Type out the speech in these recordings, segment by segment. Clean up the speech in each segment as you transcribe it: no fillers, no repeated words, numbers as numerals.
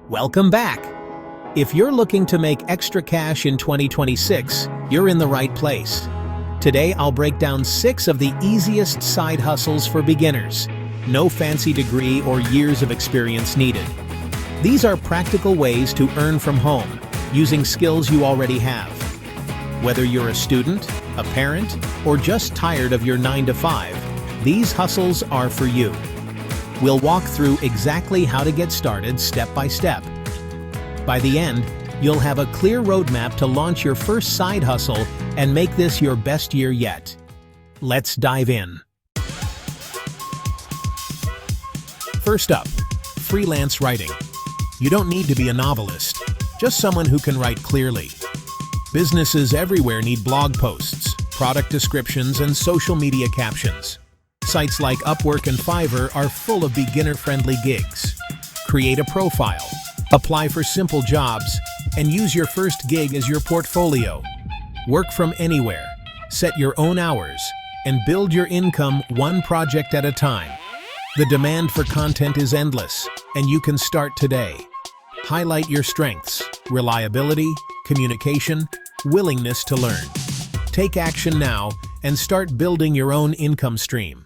Welcome back! If you're looking to make extra cash in 2026, you're in the right place. Today I'll break down 6 of the easiest side hustles for beginners. No fancy degree or years of experience needed. These are practical ways to earn from home, using skills you already have. Whether you're a student, a parent, or just tired of your 9-to-5, these hustles are for you. We'll walk through exactly how to get started step by step. By the end, you'll have a clear roadmap to launch your first side hustle and make this your best year yet. Let's dive in. First up, freelance writing. You don't need to be a novelist, just someone who can write clearly. Businesses everywhere need blog posts, product descriptions, and social media captions. Sites like Upwork and Fiverr are full of beginner-friendly gigs. Create a profile, apply for simple jobs, and use your first gig as your portfolio. Work from anywhere, set your own hours, and build your income one project at a time. The demand for content is endless, and you can start today. Highlight your strengths: reliability, communication, willingness to learn. Take action now and start building your own income stream.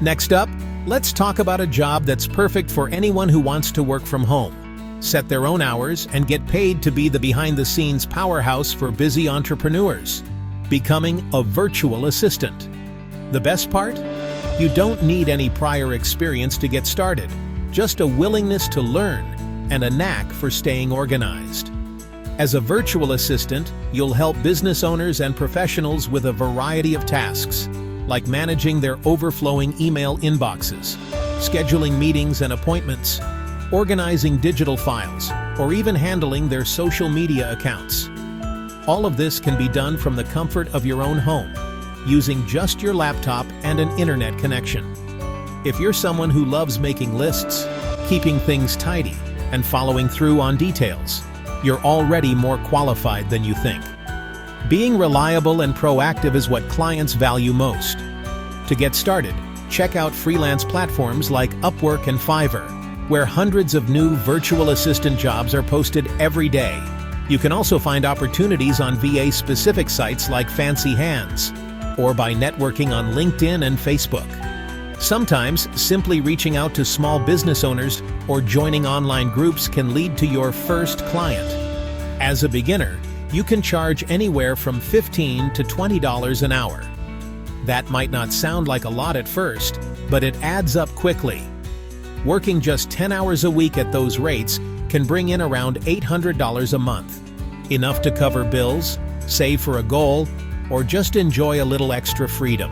Next up, let's talk about a job that's perfect for anyone who wants to work from home, set their own hours, and get paid to be the behind-the-scenes powerhouse for busy entrepreneurs: becoming a virtual assistant. The best part? You don't need any prior experience to get started, just a willingness to learn and a knack for staying organized. As a virtual assistant, you'll help business owners and professionals with a variety of tasks, like managing their overflowing email inboxes, scheduling meetings and appointments, organizing digital files, or even handling their social media accounts. All of this can be done from the comfort of your own home, using just your laptop and an internet connection. If you're someone who loves making lists, keeping things tidy, and following through on details, you're already more qualified than you think. Being reliable and proactive is what clients value most. To get started, check out freelance platforms like Upwork and Fiverr, where hundreds of new virtual assistant jobs are posted every day. You can also find opportunities on VA-specific sites like Fancy Hands, or by networking on LinkedIn and Facebook. Sometimes, simply reaching out to small business owners or joining online groups can lead to your first client. As a beginner, you can charge anywhere from $15 to $20 an hour. That might not sound like a lot at first, but it adds up quickly. Working just 10 hours a week at those rates can bring in around $800 a month, enough to cover bills, save for a goal, or just enjoy a little extra freedom.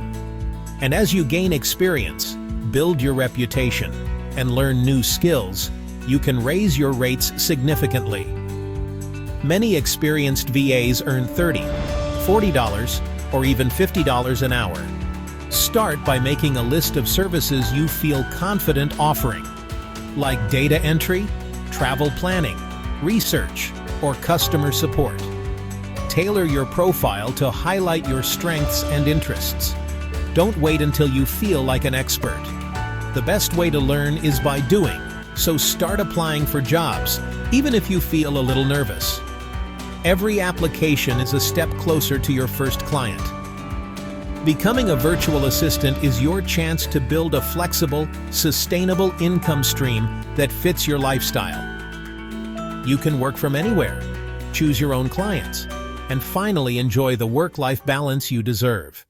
And as you gain experience, build your reputation, and learn new skills, you can raise your rates significantly. Many experienced VAs earn $30, $40, or even $50 an hour. Start by making a list of services you feel confident offering, like data entry, travel planning, research, or customer support. Tailor your profile to highlight your strengths and interests. Don't wait until you feel like an expert. The best way to learn is by doing, so start applying for jobs, even if you feel a little nervous. Every application is a step closer to your first client. Becoming a virtual assistant is your chance to build a flexible, sustainable income stream that fits your lifestyle. You can work from anywhere, choose your own clients, and finally enjoy the work-life balance you deserve.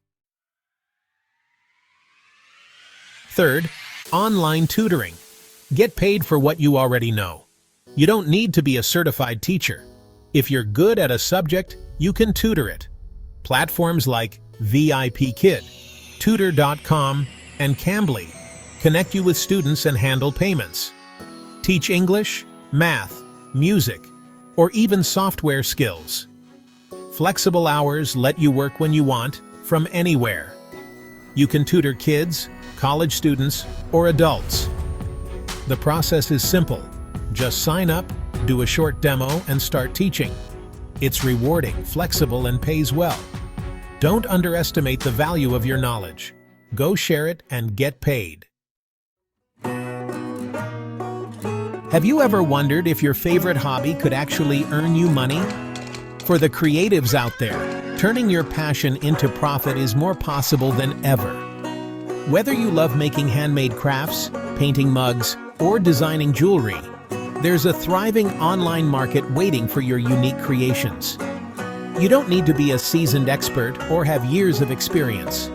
Third, online tutoring. Get paid for what you already know. You don't need to be a certified teacher. If you're good at a subject, you can tutor it. Platforms like VIPKid, Tutor.com, and Cambly connect you with students and handle payments. Teach English, math, music, or even software skills. Flexible hours let you work when you want, from anywhere. You can tutor kids, college students, or adults. The process is simple. Just sign up, do a short demo, and start teaching. It's rewarding, flexible, and pays well. Don't underestimate the value of your knowledge. Go share it and get paid. Have you ever wondered if your favorite hobby could actually earn you money? For the creatives out there, turning your passion into profit is more possible than ever. Whether you love making handmade crafts, painting mugs, or designing jewelry, there's a thriving online market waiting for your unique creations. You don't need to be a seasoned expert or have years of experience.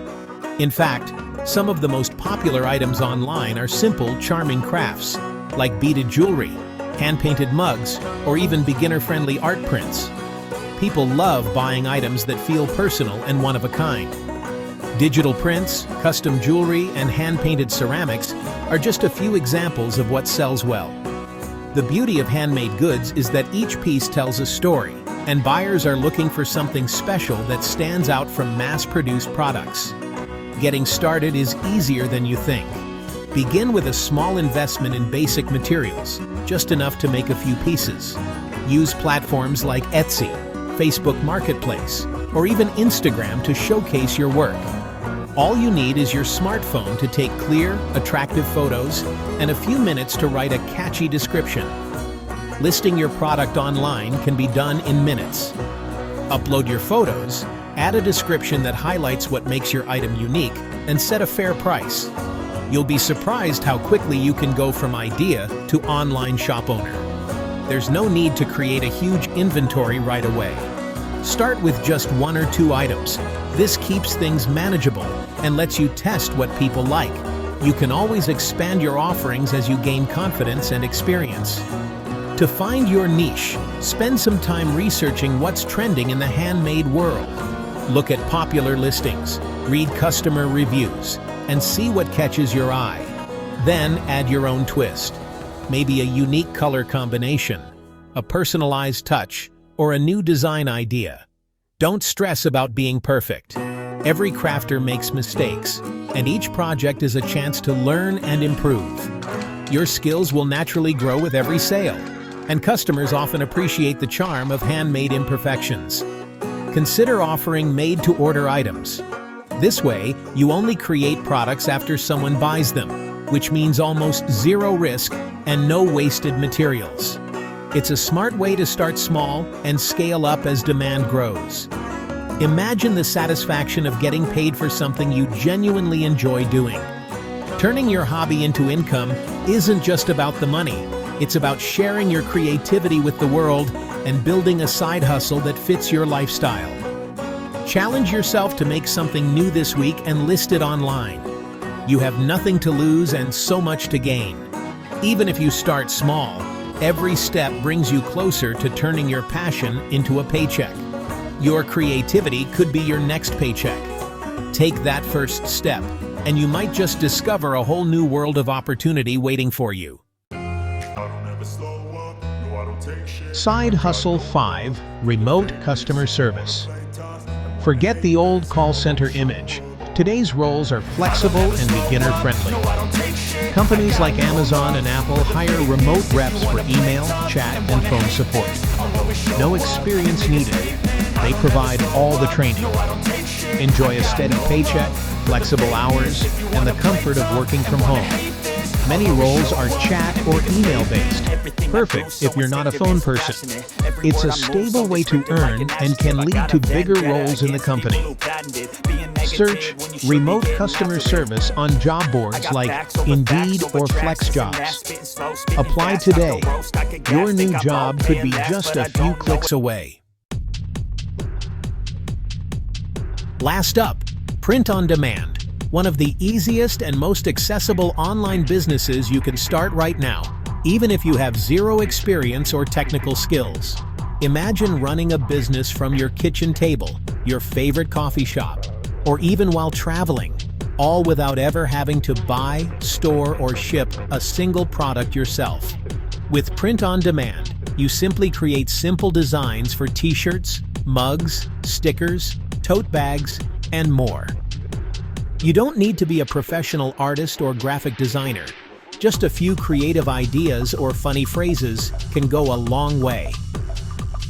In fact, some of the most popular items online are simple, charming crafts, like beaded jewelry, hand-painted mugs, or even beginner-friendly art prints. People love buying items that feel personal and one-of-a-kind. Digital prints, custom jewelry, and hand-painted ceramics are just a few examples of what sells well. The beauty of handmade goods is that each piece tells a story, and buyers are looking for something special that stands out from mass-produced products. Getting started is easier than you think. Begin with a small investment in basic materials, just enough to make a few pieces. Use platforms like Etsy, Facebook Marketplace, or even Instagram to showcase your work. All you need is your smartphone to take clear, attractive photos and a few minutes to write a catchy description. Listing your product online can be done in minutes. Upload your photos, add a description that highlights what makes your item unique, and set a fair price. You'll be surprised how quickly you can go from idea to online shop owner. There's no need to create a huge inventory right away. Start with just 1 or 2 items. This keeps things manageable and lets you test what people like. You can always expand your offerings as you gain confidence and experience. To find your niche, spend some time researching what's trending in the handmade world. Look at popular listings, read customer reviews, and see what catches your eye. Then add your own twist. Maybe a unique color combination, a personalized touch, or a new design idea. Don't stress about being perfect. Every crafter makes mistakes, and each project is a chance to learn and improve. Your skills will naturally grow with every sale, and customers often appreciate the charm of handmade imperfections. Consider offering made-to-order items. This way, you only create products after someone buys them, which means almost zero risk and no wasted materials. It's a smart way to start small and scale up as demand grows. Imagine the satisfaction of getting paid for something you genuinely enjoy doing. Turning your hobby into income isn't just about the money. It's about sharing your creativity with the world and building a side hustle that fits your lifestyle. Challenge yourself to make something new this week and list it online. You have nothing to lose and so much to gain. Even if you start small, every step brings you closer to turning your passion into a paycheck. Your creativity could be your next paycheck. Take that first step, and you might just discover a whole new world of opportunity waiting for you. Side Hustle 5: Remote Customer Service. Forget the old call center image. Today's roles are flexible and beginner-friendly. Companies like Amazon and Apple hire remote reps for email, chat, and phone support. No experience needed. They provide all the training. Enjoy a steady paycheck, flexible hours, and the comfort of working from home. Many roles are chat or email-based. Perfect if you're not a phone person. It's a stable way to earn and can lead to bigger roles in the company. Search remote customer service on job boards like Indeed or FlexJobs. Apply today. Your new job could be just a few clicks away. Last up, print on demand. One of the easiest and most accessible online businesses you can start right now, even if you have zero experience or technical skills. Imagine running a business from your kitchen table, your favorite coffee shop, or even while traveling, all without ever having to buy, store, or ship a single product yourself. With Print on Demand, you simply create simple designs for t-shirts, mugs, stickers, tote bags, and more. You don't need to be a professional artist or graphic designer. Just a few creative ideas or funny phrases can go a long way.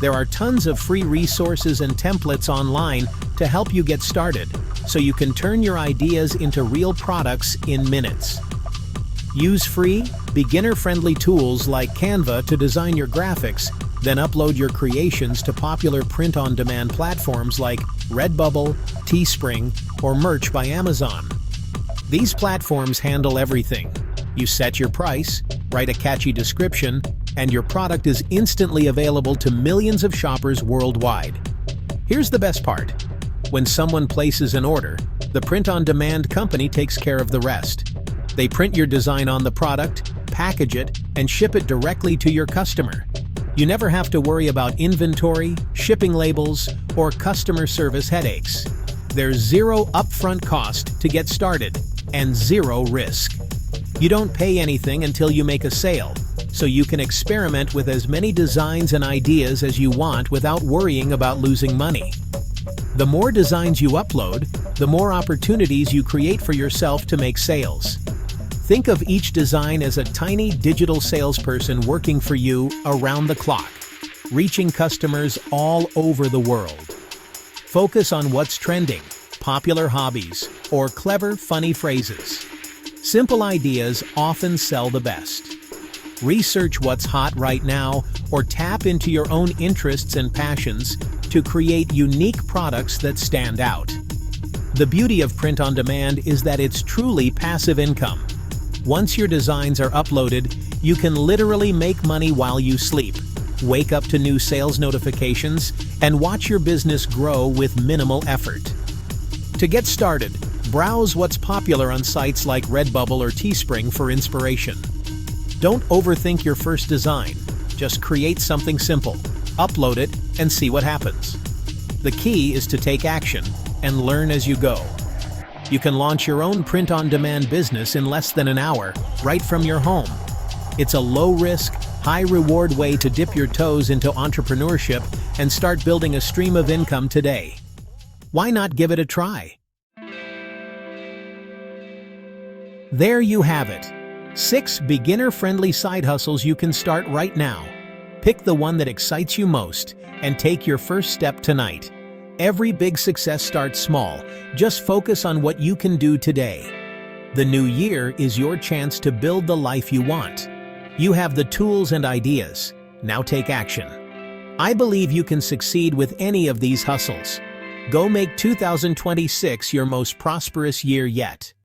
There are tons of free resources and templates online to help you get started, so you can turn your ideas into real products in minutes. Use free, beginner-friendly tools like Canva to design your graphics, then upload your creations to popular print-on-demand platforms like Redbubble, Teespring, or Merch by Amazon. These platforms handle everything. You set your price, write a catchy description, and your product is instantly available to millions of shoppers worldwide. Here's the best part. When someone places an order, the print-on-demand company takes care of the rest. They print your design on the product, package it, and ship it directly to your customer. You never have to worry about inventory, shipping labels, or customer service headaches. There's zero upfront cost to get started, and zero risk. You don't pay anything until you make a sale, so you can experiment with as many designs and ideas as you want without worrying about losing money. The more designs you upload, the more opportunities you create for yourself to make sales. Think of each design as a tiny digital salesperson working for you around the clock, reaching customers all over the world. Focus on what's trending, popular hobbies, or clever, funny phrases. Simple ideas often sell the best. Research what's hot right now or tap into your own interests and passions to create unique products that stand out. The beauty of print on demand is that it's truly passive income. Once your designs are uploaded, you can literally make money while you sleep, wake up to new sales notifications, and watch your business grow with minimal effort. To get started, browse what's popular on sites like Redbubble or Teespring for inspiration. Don't overthink your first design. Just create something simple, upload it, and see what happens. The key is to take action and learn as you go. You can launch your own print-on-demand business in less than an hour, right from your home. It's a low-risk, high-reward way to dip your toes into entrepreneurship and start building a stream of income today. Why not give it a try? There you have it. 6 beginner-friendly side hustles you can start right now. Pick the one that excites you most and take your first step tonight. Every big success starts small. Just focus on what you can do today. The new year is your chance to build the life you want. You have the tools and ideas. Now take action. I believe you can succeed with any of these hustles. Go make 2026 your most prosperous year yet.